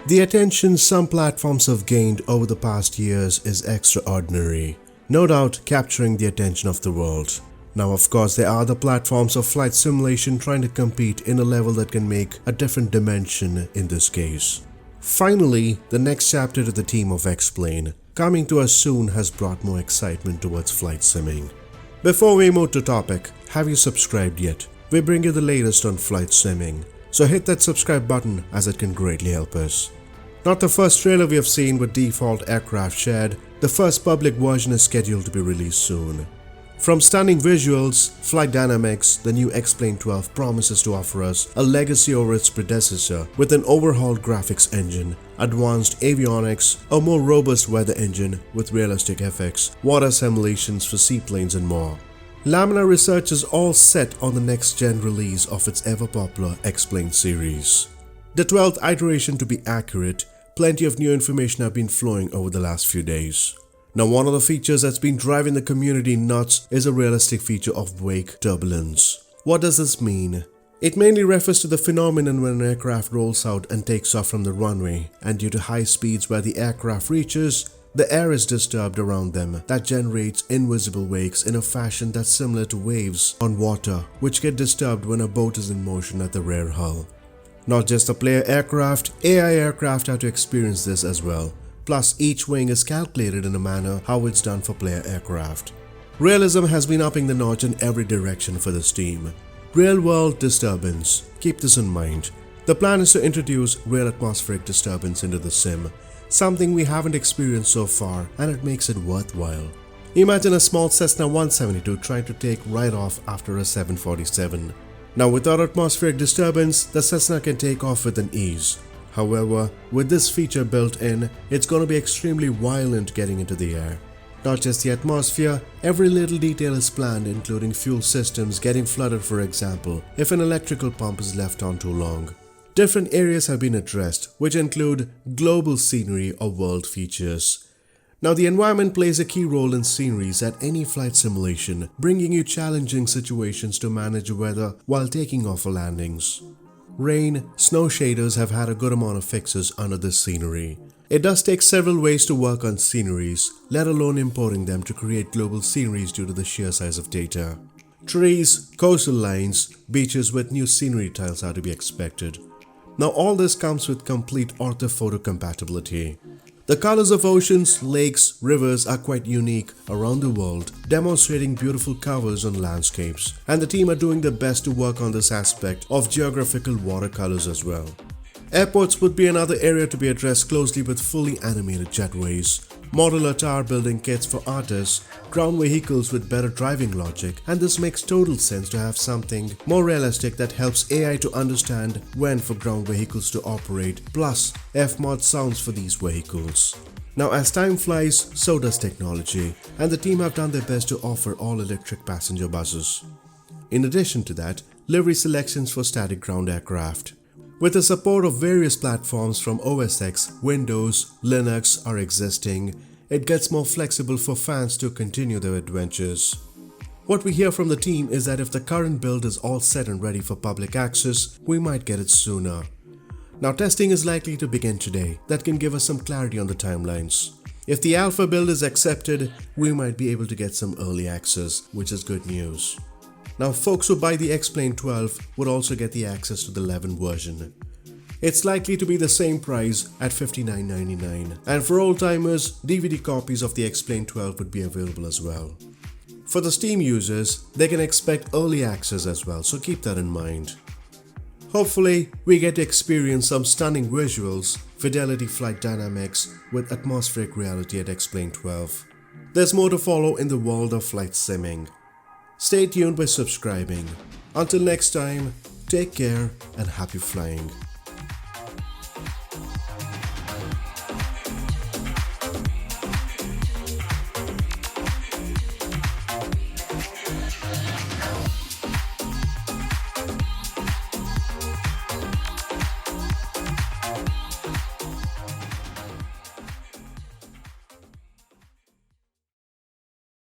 The attention some platforms have gained over the past years is extraordinary, no doubt capturing the attention of the world. Now of course there are other platforms of flight simulation trying to compete in a level that can make a different dimension in this case. Finally, the next chapter to the team of Xplane, coming to us soon, has brought more excitement towards flight simming. Before we move to topic, have you subscribed yet? We bring you the latest on flight simming, so hit that subscribe button as it can greatly help us. Not the first trailer we have seen with default aircraft shared, the first public version is scheduled to be released soon. From stunning visuals, flight dynamics, the new Xplane 12 promises to offer us a legacy over its predecessor with an overhauled graphics engine, advanced avionics, a more robust weather engine with realistic FX, water simulations for seaplanes and more. Laminar Research is all set on the next-gen release of its ever-popular Xplane series. The 12th iteration to be accurate, plenty of new information have been flowing over the last few days. Now one of the features that's been driving the community nuts is a realistic feature of wake turbulence. What does this mean? It mainly refers to the phenomenon when an aircraft rolls out and takes off from the runway, and due to high speeds where the aircraft reaches, the air is disturbed around them. That generates invisible wakes in a fashion that's similar to waves on water, which get disturbed when a boat is in motion at the rear hull. Not just the player aircraft, AI aircraft have to experience this as well. Plus, each wing is calculated in a manner how it's done for player aircraft. Realism has been upping the notch in every direction for this team. Real-world disturbance. Keep this in mind. The plan is to introduce real atmospheric disturbance into the sim, something we haven't experienced so far, and it makes it worthwhile. Imagine a small Cessna 172 trying to take right off after a 747. Now without atmospheric disturbance, the Cessna can take off with an ease. However, with this feature built in, it's going to be extremely violent getting into the air. Not just the atmosphere, every little detail is planned, including fuel systems getting flooded, for example, if an electrical pump is left on too long. Different areas have been addressed, which include global scenery or world features. Now the environment plays a key role in sceneries at any flight simulation, bringing you challenging situations to manage weather while taking off for landings. Rain, snow shaders have had a good amount of fixes under this scenery. It does take several ways to work on sceneries, let alone importing them to create global sceneries due to the sheer size of data. Trees, coastal lines, beaches with new scenery tiles are to be expected. Now all this comes with complete orthophoto compatibility. The colors of oceans, lakes, rivers are quite unique around the world, demonstrating beautiful covers on landscapes, and the team are doing their best to work on this aspect of geographical watercolors as well. Airports would be another area to be addressed closely with fully animated jetways, modular tower building kits for artists, ground vehicles with better driving logic, and this makes total sense to have something more realistic that helps AI to understand when for ground vehicles to operate, plus FMOD sounds for these vehicles. Now as time flies, so does technology, and the team have done their best to offer all-electric passenger buses. In addition to that, livery selections for static ground aircraft. With the support of various platforms from OS X, Windows, Linux are existing, it gets more flexible for fans to continue their adventures. What we hear from the team is that if the current build is all set and ready for public access, we might get it sooner. Now testing is likely to begin today. That can give us some clarity on the timelines. If the alpha build is accepted, we might be able to get some early access, which is good news. Now folks who buy the Xplane 12 would also get the access to the 11 version. It's likely to be the same price at $59.99, and for old-timers, DVD copies of the Xplane 12 would be available as well. For the Steam users, they can expect early access as well, so keep that in mind. Hopefully, we get to experience some stunning visuals, fidelity flight dynamics with atmospheric reality at Xplane 12. There's more to follow in the world of flight simming. Stay tuned by subscribing. Until next time, take care and happy flying.